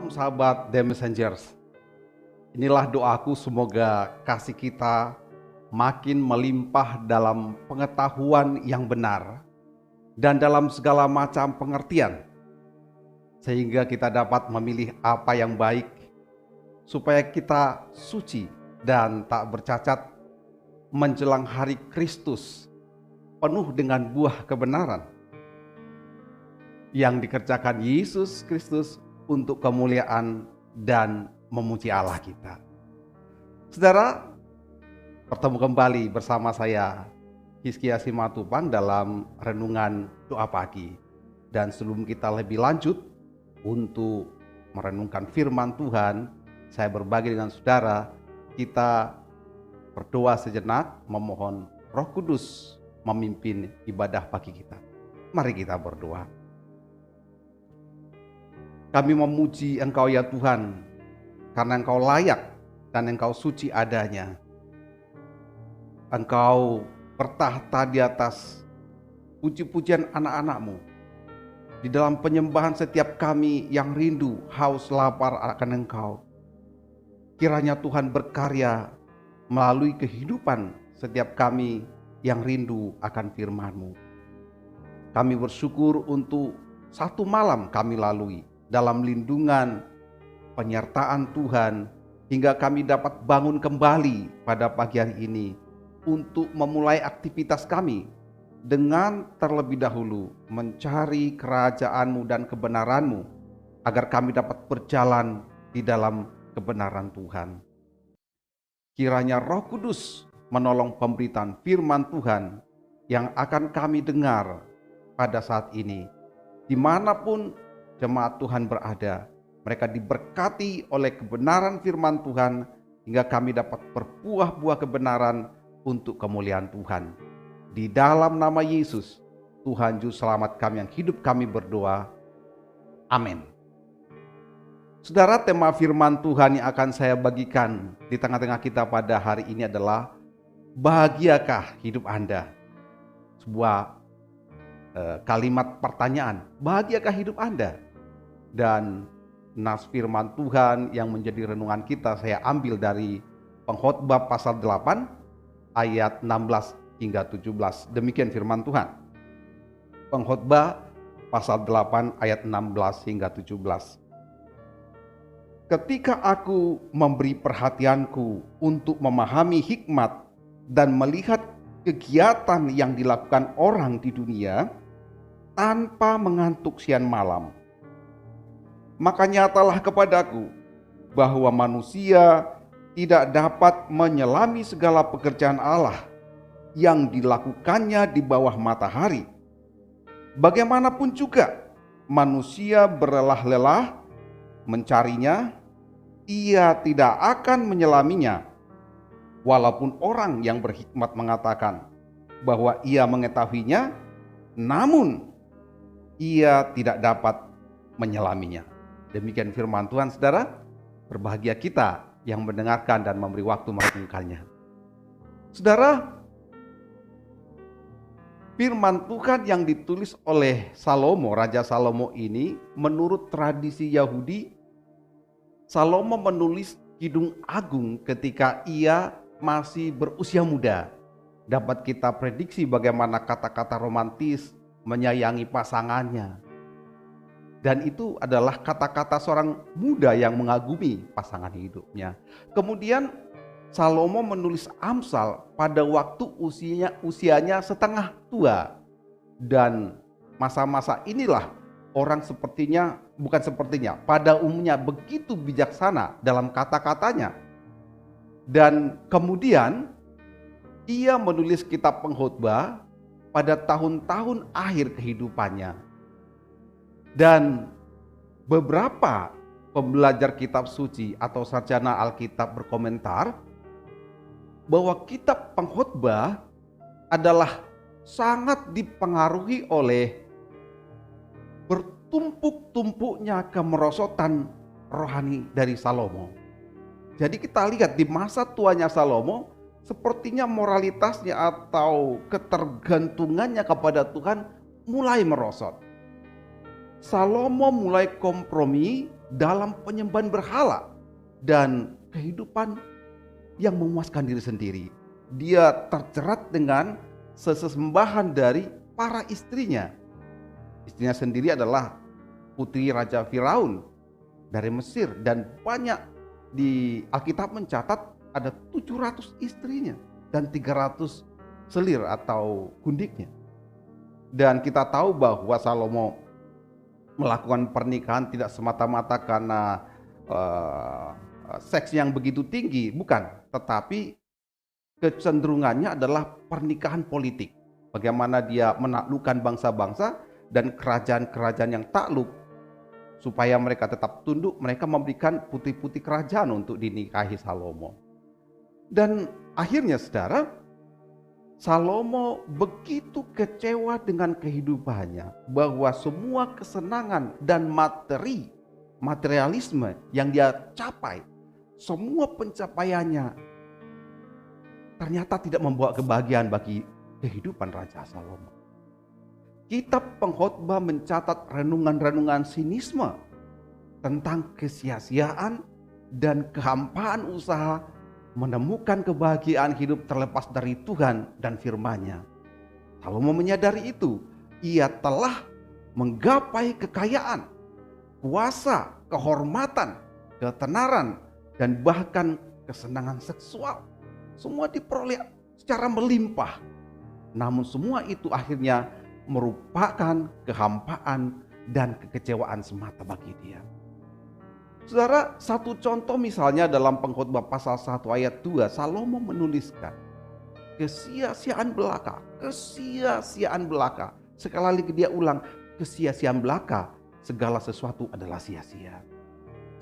Shalom sahabat The Messengers. Inilah doaku, semoga kasih kita makin melimpah dalam pengetahuan yang benar dan dalam segala macam pengertian, sehingga kita dapat memilih apa yang baik, supaya kita suci dan tak bercacat menjelang hari Kristus, penuh dengan buah kebenaran yang dikerjakan Yesus Kristus untuk kemuliaan dan memuji Allah kita. Saudara, bertemu kembali bersama saya Hizkia Simatupang dalam renungan doa pagi. Dan sebelum kita lebih lanjut untuk merenungkan firman Tuhan, saya berbagi dengan saudara, kita berdoa sejenak memohon Roh Kudus memimpin ibadah pagi kita. Mari kita berdoa. Kami memuji Engkau ya Tuhan, karena Engkau layak dan Engkau suci adanya. Engkau bertahta di atas puji-pujian anak-anak-Mu. Di dalam penyembahan setiap kami yang rindu, haus, lapar akan Engkau. Kiranya Tuhan berkarya melalui kehidupan setiap kami yang rindu akan firman-Mu. Kami bersyukur untuk satu malam kami lalui dalam lindungan penyertaan Tuhan, hingga kami dapat bangun kembali pada pagi hari ini untuk memulai aktivitas kami dengan terlebih dahulu mencari kerajaan-Mu dan kebenaran-Mu, agar kami dapat berjalan di dalam kebenaran Tuhan. Kiranya Roh Kudus menolong pemberitaan firman Tuhan yang akan kami dengar pada saat ini. Dimanapun jemaat Tuhan berada, mereka diberkati oleh kebenaran firman Tuhan, hingga kami dapat berbuah-buah kebenaran untuk kemuliaan Tuhan. Di dalam nama Yesus, Tuhan Juru Selamat kami yang hidup, kami berdoa. Amin. Saudara, tema firman Tuhan yang akan saya bagikan di tengah-tengah kita pada hari ini adalah bahagiakah hidup Anda? Sebuah kalimat pertanyaan, bahagiakah hidup Anda? Dan nas firman Tuhan yang menjadi renungan kita saya ambil dari Pengkhotbah pasal 8 ayat 16 hingga 17. Demikian firman Tuhan. Pengkhotbah pasal 8 ayat 16 hingga 17. Ketika aku memberi perhatianku untuk memahami hikmat dan melihat kegiatan yang dilakukan orang di dunia tanpa mengantuk siang malam, maka nyatalah kepadaku bahwa manusia tidak dapat menyelami segala pekerjaan Allah yang dilakukannya di bawah matahari. Bagaimanapun juga manusia berlelah-lelah mencarinya, ia tidak akan menyelaminya. Walaupun orang yang berhikmat mengatakan bahwa ia mengetahuinya, namun ia tidak dapat menyelaminya. Demikian firman Tuhan, saudara. Berbahagia kita yang mendengarkan dan memberi waktu merenungkannya. Saudara, firman Tuhan yang ditulis oleh Salomo, Raja Salomo ini, menurut tradisi Yahudi, Salomo menulis Kidung Agung ketika ia masih berusia muda. Dapat kita prediksi bagaimana kata-kata romantis menyayangi pasangannya. Dan itu adalah kata-kata seorang muda yang mengagumi pasangan hidupnya. Kemudian Salomo menulis Amsal pada waktu usianya setengah tua. Dan masa-masa inilah orang pada umumnya begitu bijaksana dalam kata-katanya. Dan kemudian ia menulis kitab Pengkhotbah pada tahun-tahun akhir kehidupannya. Dan beberapa pembelajar kitab suci atau sarjana Alkitab berkomentar bahwa kitab Pengkhotbah adalah sangat dipengaruhi oleh bertumpuk-tumpuknya kemerosotan rohani dari Salomo. Jadi kita lihat di masa tuanya Salomo, sepertinya moralitasnya atau ketergantungannya kepada Tuhan mulai merosot. Salomo mulai kompromi dalam penyembahan berhala dan kehidupan yang memuaskan diri sendiri. Dia terjerat dengan sesembahan dari para istrinya. Istrinya sendiri adalah putri Raja Firaun dari Mesir, dan banyak di Alkitab mencatat ada 700 istrinya dan 300 selir atau gundiknya. Dan kita tahu bahwa Salomo melakukan pernikahan tidak semata-mata karena seks yang begitu tinggi, bukan, tetapi kecenderungannya adalah pernikahan politik. Bagaimana dia menaklukkan bangsa-bangsa dan kerajaan-kerajaan yang takluk, supaya mereka tetap tunduk, mereka memberikan putri-putri kerajaan untuk dinikahi Salomo. Dan akhirnya saudara, Salomo begitu kecewa dengan kehidupannya bahwa semua kesenangan dan materialisme yang dia capai, semua pencapaiannya ternyata tidak membawa kebahagiaan bagi kehidupan Raja Salomo. Kitab Pengkhotbah mencatat renungan-renungan sinisme tentang kesia-siaan dan kehampaan usaha menemukan kebahagiaan hidup terlepas dari Tuhan dan firman-Nya. Salomo menyadari itu. Ia telah menggapai kekayaan, kuasa, kehormatan, ketenaran, dan bahkan kesenangan seksual. Semua diperoleh secara melimpah. Namun semua itu akhirnya merupakan kehampaan dan kekecewaan semata bagi dia. Saudara, satu contoh misalnya dalam Pengkhotbah pasal 1 ayat 2, Salomo menuliskan kesia-siaan belaka, kesia-siaan belaka. Sekali lagi dia ulang, kesia-siaan belaka, segala sesuatu adalah sia-sia.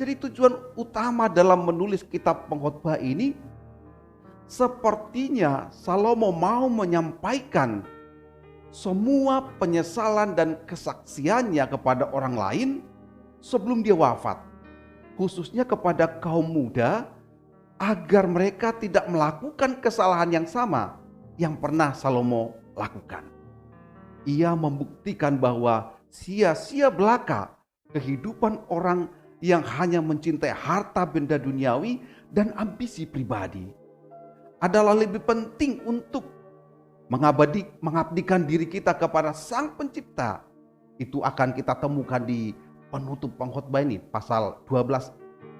Jadi tujuan utama dalam menulis kitab Pengkhotbah ini, sepertinya Salomo mau menyampaikan semua penyesalan dan kesaksiannya kepada orang lain sebelum dia wafat, khususnya kepada kaum muda, agar mereka tidak melakukan kesalahan yang sama yang pernah Salomo lakukan. Ia membuktikan bahwa sia-sia belaka kehidupan orang yang hanya mencintai harta benda duniawi dan ambisi pribadi adalah lebih penting untuk mengabdikan diri kita kepada Sang Pencipta. Itu akan kita temukan di penutup Pengkhotbah ini pasal 12,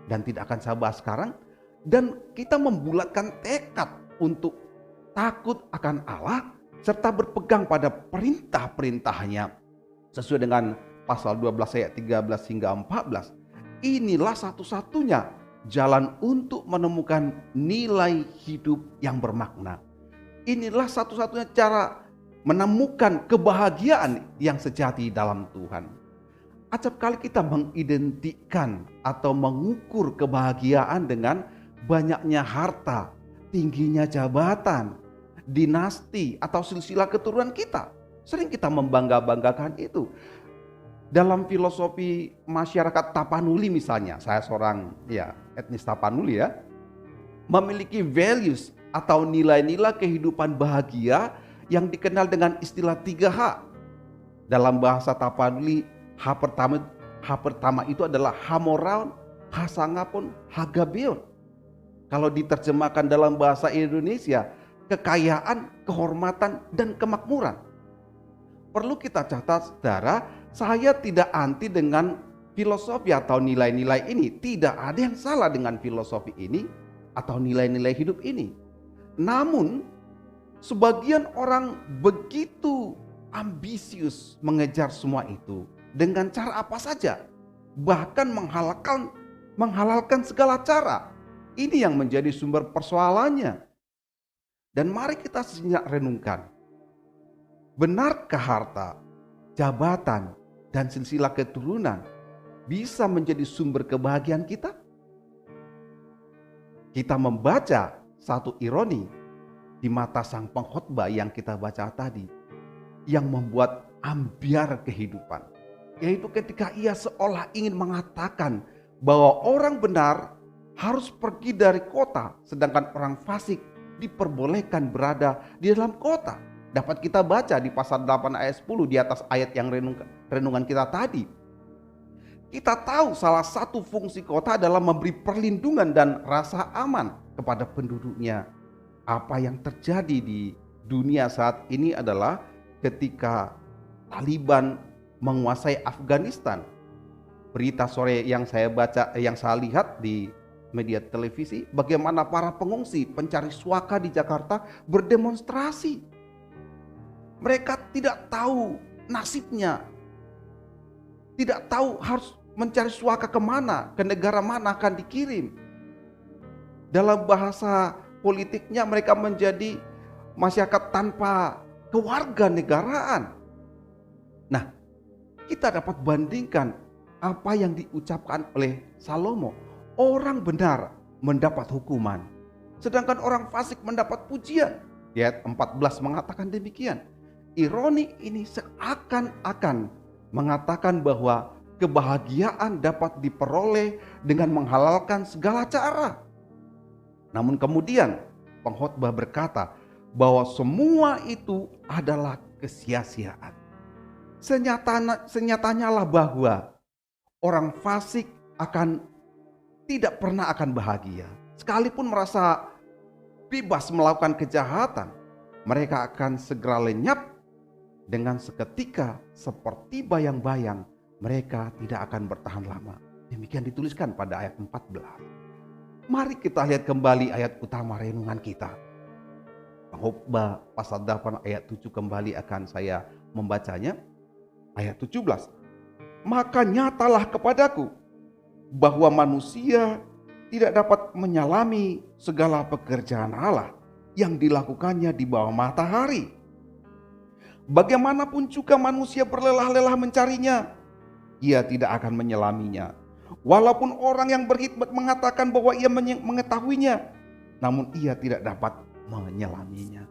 dan tidak akan saya bahas sekarang. Dan kita membulatkan tekad untuk takut akan Allah serta berpegang pada perintah-perintahnya sesuai dengan pasal 12 ayat 13 hingga 14. Inilah satu-satunya jalan untuk menemukan nilai hidup yang bermakna. Inilah satu-satunya cara menemukan kebahagiaan yang sejati dalam Tuhan. Acap kali kita mengidentikan atau mengukur kebahagiaan dengan banyaknya harta, tingginya jabatan, dinasti atau silsilah keturunan kita. Sering kita membangga-banggakan itu. Dalam filosofi masyarakat Tapanuli misalnya, saya seorang etnis Tapanuli memiliki values atau nilai-nilai kehidupan bahagia yang dikenal dengan istilah 3H. Dalam bahasa Tapanuli, H pertama itu adalah Hamoraun, Hasangapun, Hagabeon. Kalau diterjemahkan dalam bahasa Indonesia, kekayaan, kehormatan, dan kemakmuran. Perlu kita catat, saudara, saya tidak anti dengan filosofi atau nilai-nilai ini. Tidak ada yang salah dengan filosofi ini atau nilai-nilai hidup ini. Namun, sebagian orang begitu ambisius mengejar semua itu dengan cara apa saja, bahkan menghalalkan segala cara. Ini yang menjadi sumber persoalannya. Dan mari kita sejenak renungkan. Benarkah harta, jabatan, dan silsilah keturunan bisa menjadi sumber kebahagiaan kita? Kita membaca satu ironi di mata sang pengkhotbah yang kita baca tadi, yang membuat ambiar kehidupan, yaitu ketika ia seolah ingin mengatakan bahwa orang benar harus pergi dari kota, sedangkan orang fasik diperbolehkan berada di dalam kota. Dapat kita baca di pasal 8 ayat 10 di atas ayat yang renungan kita tadi. Kita tahu salah satu fungsi kota adalah memberi perlindungan dan rasa aman kepada penduduknya. Apa yang terjadi di dunia saat ini adalah ketika Taliban menguasai Afghanistan. Berita sore yang saya baca, yang saya lihat di media televisi, bagaimana para pengungsi pencari suaka di Jakarta berdemonstrasi. Mereka tidak tahu nasibnya, tidak tahu harus mencari suaka kemana, ke negara mana akan dikirim. Dalam bahasa politiknya mereka menjadi masyarakat tanpa kewarganegaraan. Nah, kita dapat bandingkan apa yang diucapkan oleh Salomo. Orang benar mendapat hukuman, sedangkan orang fasik mendapat pujian. Di ayat 14 mengatakan demikian. Ironi ini seakan-akan mengatakan bahwa kebahagiaan dapat diperoleh dengan menghalalkan segala cara. Namun kemudian pengkhotbah berkata bahwa semua itu adalah kesia-siaan. Senyatanya lah bahwa orang fasik tidak pernah akan bahagia. Sekalipun merasa bebas melakukan kejahatan, mereka akan segera lenyap dengan seketika seperti bayang-bayang. Mereka tidak akan bertahan lama. Demikian dituliskan pada ayat 14. Mari kita lihat kembali ayat utama renungan kita. Pengkhotbah pasal 8 ayat 7 kembali akan saya membacanya. Ayat 17. Maka nyatalah kepadaku bahwa manusia tidak dapat menyalami segala pekerjaan Allah yang dilakukannya di bawah matahari. Bagaimanapun juga manusia berlelah-lelah mencarinya, ia tidak akan menyelaminya. Walaupun orang yang berhikmat mengatakan bahwa ia mengetahuinya, namun ia tidak dapat menyelaminya.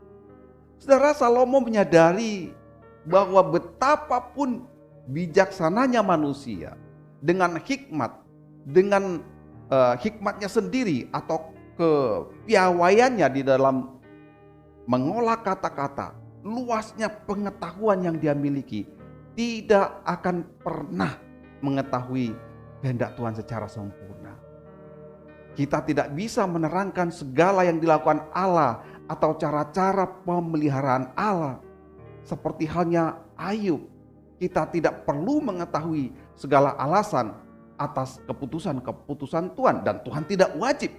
Saudara, Salomo menyadari bahwa betapapun bijaksananya manusia dengan hikmat, dengan hikmatnya sendiri atau kepiawaiannya di dalam mengolah kata-kata, luasnya pengetahuan yang dia miliki, tidak akan pernah mengetahui kehendak Tuhan secara sempurna. Kita tidak bisa menerangkan segala yang dilakukan Allah atau cara-cara pemeliharaan Allah. Seperti halnya Ayub, kita tidak perlu mengetahui segala alasan atas keputusan-keputusan Tuhan, dan Tuhan tidak wajib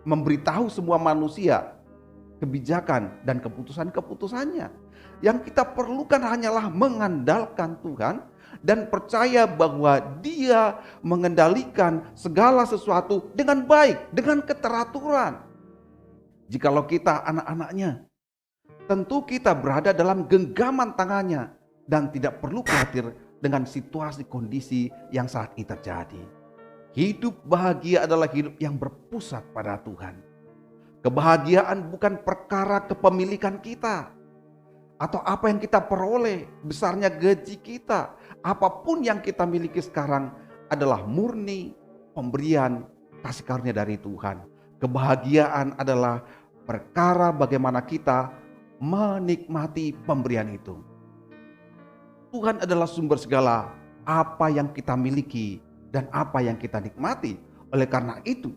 memberitahu semua manusia kebijakan dan keputusan-keputusannya. Yang kita perlukan hanyalah mengandalkan Tuhan dan percaya bahwa Dia mengendalikan segala sesuatu dengan baik, dengan keteraturan. Jikalau kita anak-anaknya, tentu kita berada dalam genggaman tangannya dan tidak perlu khawatir dengan situasi kondisi yang saat ini terjadi. Hidup bahagia adalah hidup yang berpusat pada Tuhan. Kebahagiaan bukan perkara kepemilikan kita atau apa yang kita peroleh, besarnya gaji kita. Apapun yang kita miliki sekarang adalah murni pemberian kasih karunia dari Tuhan. Kebahagiaan adalah perkara bagaimana kita menikmati pemberian itu. Tuhan adalah sumber segala apa yang kita miliki dan apa yang kita nikmati. Oleh karena itu,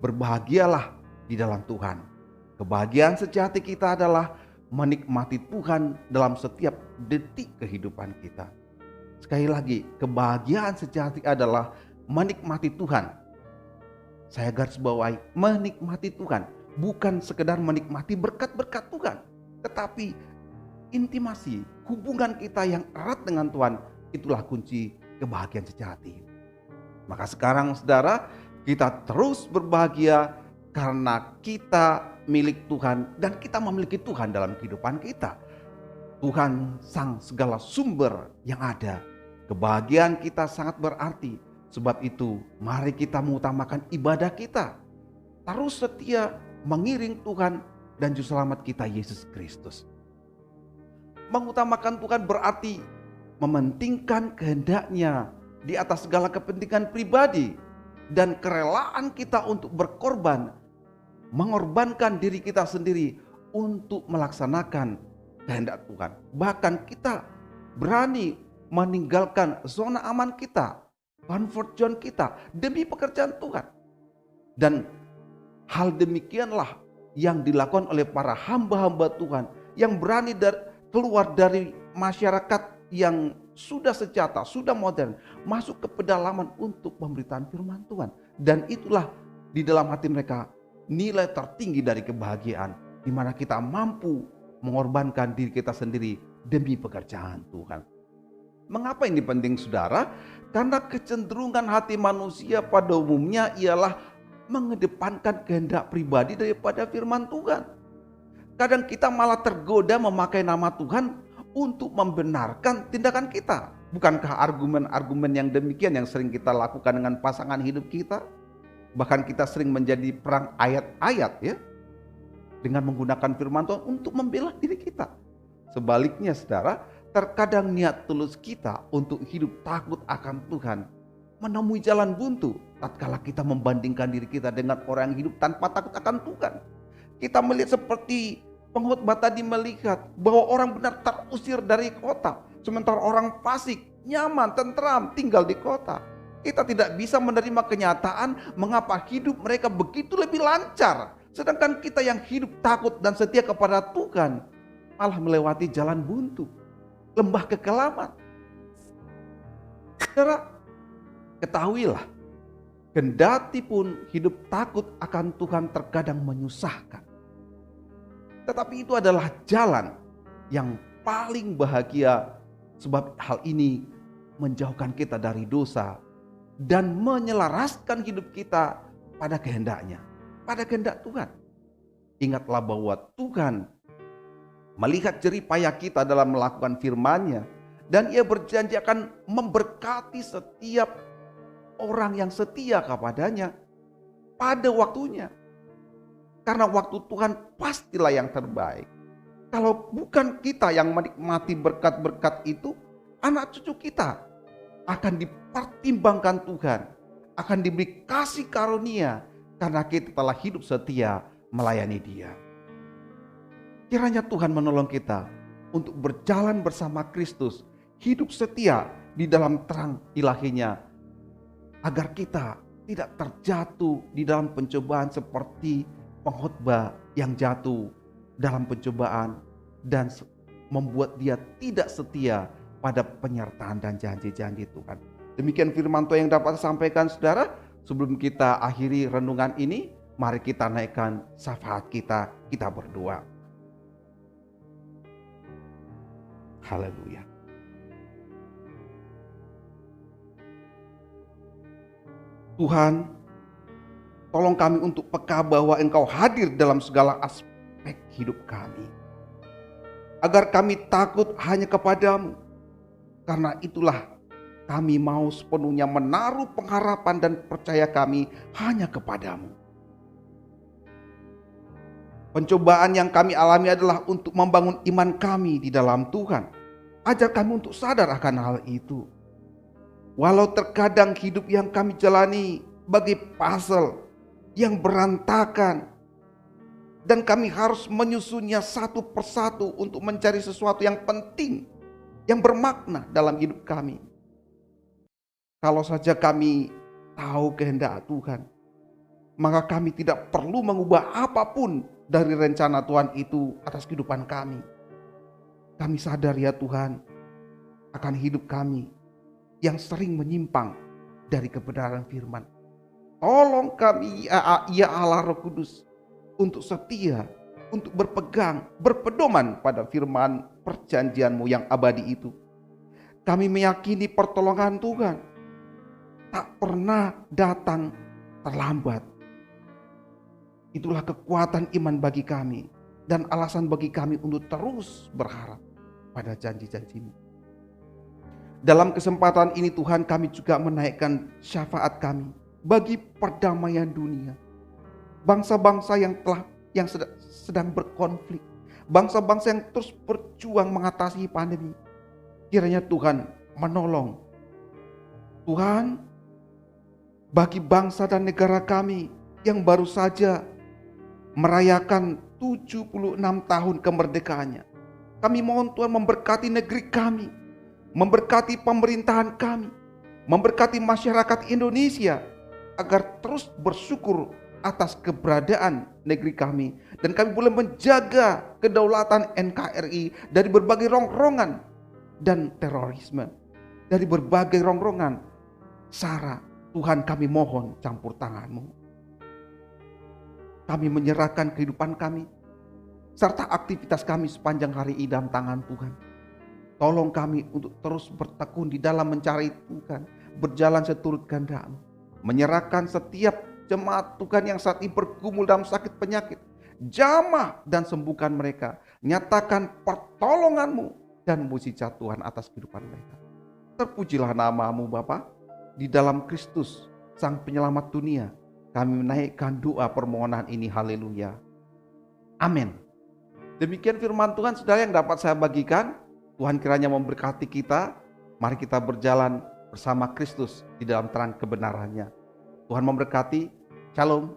berbahagialah di dalam Tuhan. Kebahagiaan sejati kita adalah menikmati Tuhan dalam setiap detik kehidupan kita. Sekali lagi, kebahagiaan sejati adalah menikmati Tuhan. Saya garis bawahi, menikmati Tuhan, bukan sekedar menikmati berkat-berkat Tuhan, tetapi intimasi, hubungan kita yang erat dengan Tuhan, itulah kunci kebahagiaan sejati. Maka sekarang saudara, kita terus berbahagia karena kita milik Tuhan dan kita memiliki Tuhan dalam kehidupan kita. Tuhan sang segala sumber yang ada. Kebahagiaan kita sangat berarti. Sebab itu mari kita mengutamakan ibadah kita. Terus setia mengiring Tuhan dan Juru Selamat kita Yesus Kristus. Mengutamakan Tuhan berarti mementingkan kehendaknya di atas segala kepentingan pribadi. Dan kerelaan kita untuk berkorban, mengorbankan diri kita sendiri untuk melaksanakan kehendak Tuhan. Bahkan kita berani meninggalkan zona aman kita, comfort zone kita demi pekerjaan Tuhan. Dan hal demikianlah yang dilakukan oleh para hamba-hamba Tuhan yang berani keluar dari masyarakat yang sudah sejata, sudah modern, masuk ke pedalaman untuk pemberitaan firman Tuhan. Dan itulah di dalam hati mereka nilai tertinggi dari kebahagiaan, di mana kita mampu mengorbankan diri kita sendiri demi pekerjaan Tuhan. Mengapa ini penting, saudara? Karena kecenderungan hati manusia pada umumnya ialah mengedepankan kehendak pribadi daripada firman Tuhan. Kadang kita malah tergoda memakai nama Tuhan untuk membenarkan tindakan kita. Bukankah argumen-argumen yang demikian yang sering kita lakukan dengan pasangan hidup kita? Bahkan kita sering menjadi perang ayat-ayat ya, dengan menggunakan firman Tuhan untuk membela diri kita. Sebaliknya saudara, terkadang niat tulus kita untuk hidup takut akan Tuhan menemui jalan buntu tatkala kita membandingkan diri kita dengan orang yang hidup tanpa takut akan Tuhan. Kita melihat seperti pengkhotbah tadi melihat bahwa orang benar terusir dari kota, sementara orang fasik nyaman, tentram tinggal di kota. Kita tidak bisa menerima kenyataan mengapa hidup mereka begitu lebih lancar, sedangkan kita yang hidup takut dan setia kepada Tuhan malah melewati jalan buntu, lembah kekelaman. Saudara, ketahuilah, kendati pun hidup takut akan Tuhan terkadang menyusahkan, tetapi itu adalah jalan yang paling bahagia, sebab hal ini menjauhkan kita dari dosa dan menyelaraskan hidup kita pada kehendaknya, pada kehendak Tuhan. Ingatlah bahwa Tuhan melihat jerih payah kita dalam melakukan firman-Nya, dan Ia berjanji akan memberkati setiap orang yang setia kepadanya pada waktunya. Karena waktu Tuhan pastilah yang terbaik. Kalau bukan kita yang menikmati berkat-berkat itu, anak cucu kita akan dipertimbangkan Tuhan, akan diberi kasih karunia karena kita telah hidup setia melayani Dia. Kiranya Tuhan menolong kita untuk berjalan bersama Kristus, hidup setia di dalam terang ilahi-Nya, agar kita tidak terjatuh di dalam pencobaan seperti pengkhotbah yang jatuh dalam pencobaan dan membuat dia tidak setia pada penyertaan dan janji-janji Tuhan. Demikian firman Tuhan yang dapat saya sampaikan, saudara. Sebelum kita akhiri renungan ini, mari kita naikkan syafaat kita berdoa. Haleluya. Tuhan, tolong kami untuk peka bahwa Engkau hadir dalam segala aspek hidup kami, agar kami takut hanya kepadamu. Karena itulah kami mau sepenuhnya menaruh pengharapan dan percaya kami hanya kepadamu. Pencobaan yang kami alami adalah untuk membangun iman kami di dalam Tuhan. Ajar kami untuk sadar akan hal itu. Walau terkadang hidup yang kami jalani bagi puzzle yang berantakan, dan kami harus menyusunnya satu persatu untuk mencari sesuatu yang penting, yang bermakna dalam hidup kami. Kalau saja kami tahu kehendak Tuhan, maka kami tidak perlu mengubah apapun dari rencana Tuhan itu atas kehidupan kami. Kami sadar ya Tuhan akan hidup kami yang sering menyimpang dari kebenaran firman. Tolong kami ya Allah Roh Kudus untuk setia, untuk berpegang, berpedoman pada firman perjanjian-Mu yang abadi itu. Kami meyakini pertolongan Tuhan tak pernah datang terlambat. Itulah kekuatan iman bagi kami dan alasan bagi kami untuk terus berharap pada janji-janji-Mu. Dalam kesempatan ini Tuhan, kami juga menaikkan syafaat kami bagi perdamaian dunia. Bangsa-bangsa yang sedang berkonflik, bangsa-bangsa yang terus berjuang mengatasi pandemi. Kiranya Tuhan menolong. Tuhan, bagi bangsa dan negara kami yang baru saja merayakan 76 tahun kemerdekaannya, kami mohon Tuhan memberkati negeri kami, memberkati pemerintahan kami, memberkati masyarakat Indonesia agar terus bersyukur atas keberadaan negeri kami, dan kami boleh menjaga kedaulatan NKRI dari berbagai rongrongan dan terorisme, dari berbagai rongrongan sara. Tuhan, kami mohon campur tangan-Mu. Kami menyerahkan kehidupan kami serta aktivitas kami sepanjang hari ini dalam tangan Tuhan. Tolong kami untuk terus bertekun di dalam mencari Tuhan, berjalan seturut kehendak-Mu, menyerahkan setiap jemaat Tuhan yang saat ini bergumul dalam sakit penyakit. Jamah dan sembuhkan mereka. Nyatakan pertolongan-Mu dan mujizat Tuhan atas kehidupan mereka. Terpujilah nama-Mu Bapa. Di dalam Kristus Sang Penyelamat dunia, kami menaikkan doa permohonan ini. Haleluya. Amin. Demikian firman Tuhan saudara yang dapat saya bagikan. Tuhan kiranya memberkati kita. Mari kita berjalan bersama Kristus di dalam terang kebenarannya. Tuhan memberkati. Shalom.